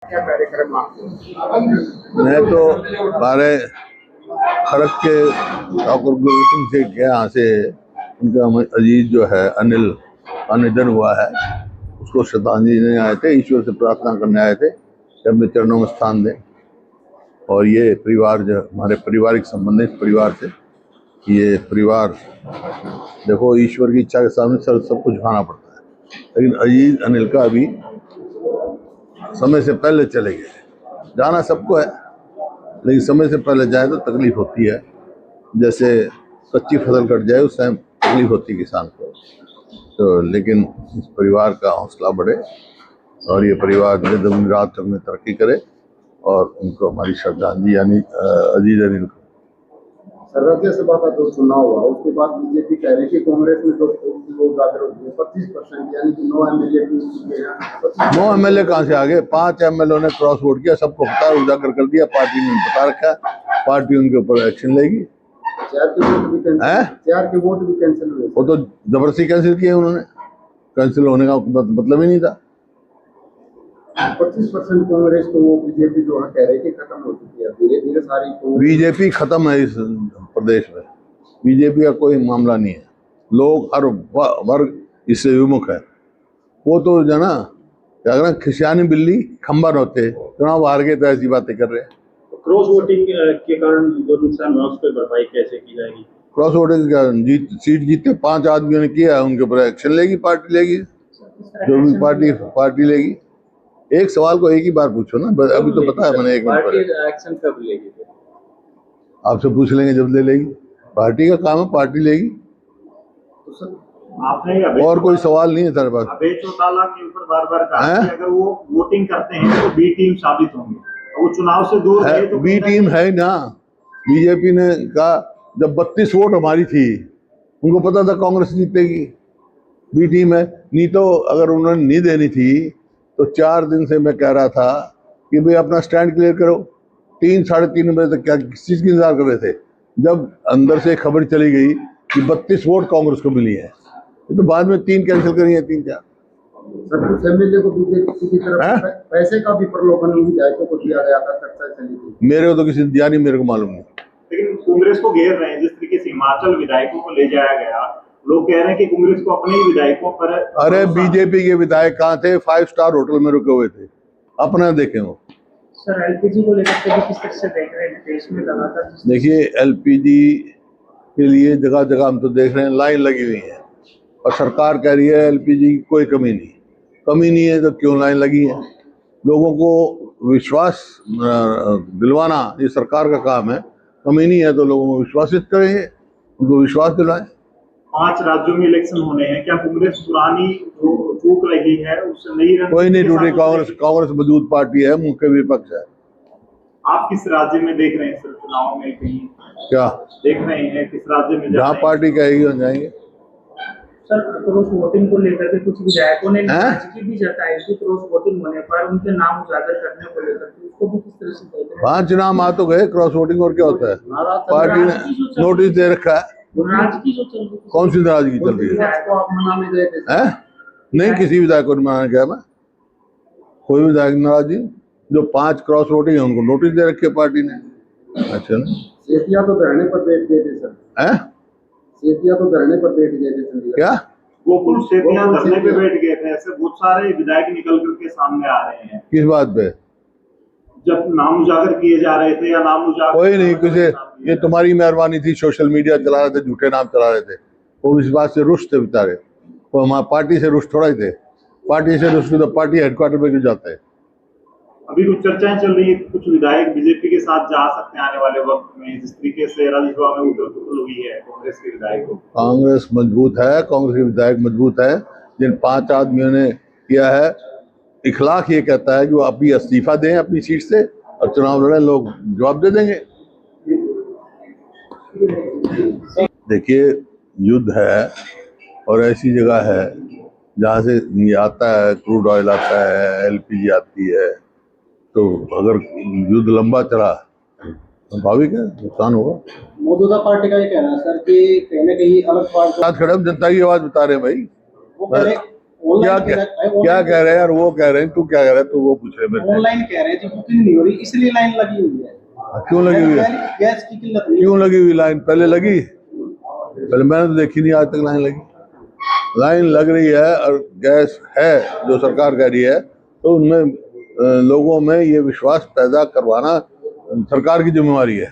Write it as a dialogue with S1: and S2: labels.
S1: क्या कार्यक्रम आपको?
S2: मैं तो हमारे खड़क के ठाकुर गुरु सिंह से के यहाँ से उनका अजीज जो है अनिल का निधन हुआ है, उसको श्रद्धांजलि देने आए थे, ईश्वर से प्रार्थना करने आए थे कि अपने चरणों में स्थान दें। और ये परिवार जो हमारे पारिवारिक संबंध है, इस परिवार से ये परिवार देखो ईश्वर की इच्छा के सामने सब कुछ झुकाना पड़ता है, लेकिन अजीज अनिल का अभी समय से पहले चले गए। जाना सबको है, लेकिन समय से पहले जाए तो तकलीफ होती है। जैसे कच्ची फसल कट जाए उस टाइम तकलीफ होती है किसान को, तो लेकिन इस परिवार का हौसला बढ़े और ये परिवार दिन रात तक में तरक्की करे और उनको हमारी श्रद्धांजलि यानी अजीज अनिल को।
S1: सर, राज्यसभा का जो चुनाव हुआ उसके बाद बीजेपी कह रही है कि कांग्रेस में जो लोग आकर 25% यानी कि 9 एमएलए चुके हैं।
S2: 9 एमएलए कहाँ से आ गए? 5 एमएलए ने क्रॉस वोट किया, सबको पता उजागर कर दिया, पार्टी ने बता रखा है, पार्टी उनके ऊपर एक्शन लेगी।
S1: 4 के वोट भी कैंसिल हुए।
S2: वो तो जबरदस्ती कैंसिल किए उन्होंने, कैंसिल होने का मतलब ही नहीं था।
S1: 25% कांग्रेस को वो बीजेपी जो है कह रही है खत्म हो चुकी है, धीरे धीरे सारी
S2: बीजेपी खत्म है इस प्रदेश में, बीजेपी का कोई मामला नहीं है, लोग हर वर्ग इससे विमुख है। वो तो जो ना अगर खिसियानी बिल्ली खंबा होते चुनाव हार गए तो ऐसी बातें कर रहे हैं।
S3: क्रॉस वोटिंग के कारण जो नुकसान हुआ उस पर भरपाई कैसे की जाएगी?
S2: क्रॉस वोटिंग का सीट जीते 5 आदमियों ने किया है, उनके ऊपर एक्शन लेगी पार्टी, लेगी जो भी पार्टी लेगी। एक सवाल को एक ही बार पूछो ना, अभी तो पता है मैंने, एक मिनट
S3: पार्टी एक्शन कब लेगी?
S2: आपसे पूछ लेंगे जब ले लेगी, पार्टी का काम है, पार्टी लेगी।
S3: आपने
S2: और कोई सवाल नहीं है तेरे पास?
S3: अभय चौटाला के ऊपर बार बार कहा कि अगर वो वोटिंग करते हैं तो बी टीम साबित होंगे, वो चुनाव से दूर है तो
S2: बी टीम है ना। बीजेपी ने कहा जब 32 वोट हमारी थी, उनको पता था कांग्रेस जीतेगी, बी टीम है। नहीं तो अगर उन्होंने नहीं देनी थी तो 4 दिन से मैं कह रहा था कि भाई अपना स्टैंड क्लियर करो। 3 साढ़े 3 बजे तक क्या किस चीज की इंतजार कर रहे थे? जब अंदर से खबर चली गई कि 32 वोट कांग्रेस को मिली है, तो बाद में 3 कैंसिल करी है, 3-4।
S1: कुछ एमएलए को बीजेपी की तरफ पैसे का भी प्रलोभन विधायकों को दिया गया था, चर्चा चली थी।
S2: मेरे को तो किसी ने दिया नहीं, मेरे को मालूम नहीं।
S3: लेकिन कांग्रेस को घेर रहे हैं, जिस तरीके से हिमाचल विधायकों को ले जाया गया, लोग कह रहे हैं कि कांग्रेस को अपने ही विधायकों पर।
S2: अरे बीजेपी के विधायक कहाँ थे? 5 स्टार होटल में रुके हुए थे, अपना देखें वो।
S4: सर, एलपीजी को लेकर के किस तरह से देख रहे हैं? देश में लगातार
S2: देखिए एलपीजी के लिए जगह जगह हम तो देख रहे हैं लाइन लगी हुई है, और सरकार कह रही है एलपीजी की कोई कमी नहीं है, तो क्यों लाइन लगी है? लोगों को विश्वास दिलवाना ये सरकार का काम है। कमी नहीं है तो लोगों को विश्वासित करेंगे, उनको विश्वास दिलाएं।
S3: 5 राज्यों में इलेक्शन होने हैं, क्या कांग्रेस पुरानी जो चूक रही है उससे नई
S2: कोई नहीं टूटी। कांग्रेस मजबूत पार्टी है, मुख्य विपक्ष है।
S3: आप किस राज्य में देख रहे हैं सर चुनाव में? कहीं
S2: क्या
S3: देख रहे हैं किस राज्य में?
S2: जहाँ पार्टी कहेगी हम जाएंगे।
S4: सर, क्रॉस वोटिंग को लेकर के कुछ विधायकों ने नाराजगी भी जताई कि क्रॉस वोटिंग होने पर उनके नाम उजागर करने को लेकर के, उसको भी किस तरह से देख रहे हैं?
S2: 5 नाम आ तो गए क्रॉस वोटिंग, और क्या होता है? पार्टी ने नोटिस दे रखा है।
S4: नाराजगी जो चल रही है,
S2: कौन सी नाराजगी चल रही है? नहीं, किसी विधायक को मनाने गया मैं, कोई विधायक नाराजगी। जो 5 क्रॉस वोटिंग है उनको नोटिस दे रखे पार्टी ने। अच्छा ना,
S1: सेठिया तो धरने पर बैठ गए थे सर। सेठिया तो धरने पर बैठ गए थे।
S2: क्या
S3: गोकुल सेठिया धरने पे बैठ गए थे? ऐसे बहुत सारे विधायक निकल करके सामने आ रहे हैं।
S2: किस बात पे?
S3: जब नाम उजागर किए जा रहे थे या नाम उजागर
S2: कोई नहीं, किसी ये तुम्हारी मेहरबानी थी, सोशल मीडिया चला रहे थे, झूठे नाम चला रहे थे, वो इस बात से रुष्ट थे बेचारे। वो हमारी पार्टी से रुष्ट थोड़ा ही थे, पार्टी से रुष्ट तो पार्टी हेडक्वार्टर पे क्यों जाते हैं?
S3: अभी कुछ चर्चाएं चल रही है, कुछ विधायक बीजेपी के साथ जा सकते हैं आने वाले वक्त में, जिस तरीके से राज्यसभा में उथल पुथल हुई है कांग्रेस के विधायकों।
S2: कांग्रेस मजबूत है, कांग्रेस के विधायक मजबूत है। जिन 5 आदमियों ने किया है, इखलाक ये कहता है कि वो अभी इस्तीफा दें अपनी सीट से और चुनाव लड़े, लोग जवाब दे देंगे। देखिए युद्ध है और ऐसी जगह है जहाँ से ये आता है, क्रूड ऑयल आता है, एलपीजी आती है, तो अगर युद्ध लंबा चला स्वाभाविक है नुकसान होगा।
S1: मौजूदा पार्टी का ये कहना है सर कि कहीं ना कहीं अलग पार्टी
S2: साथ खड़े हम जनता की आवाज बता रहे हैं भाई।
S1: वो कह रहे
S2: क्या क्या कह रहे हैं यार, वो कह रहे हैं, तू क्या कह रहा है, तू वो पूछ रहे मेरे से।
S5: ऑनलाइन कह रहे हैं जी बुकिंग नहीं हो रही इसलिए लाइन लगी हुई है।
S2: क्यों लगी हुई है?
S5: गैस की किल्लत नहीं
S2: क्यों लगी हुई लाइन? पहले लगी? पहले मैंने तो देखी नहीं आज तक लाइन लगी। लाइन लग रही है और गैस है जो सरकार कह रही है, तो उनमें लोगों में ये विश्वास पैदा करवाना सरकार की जिम्मेवारी है।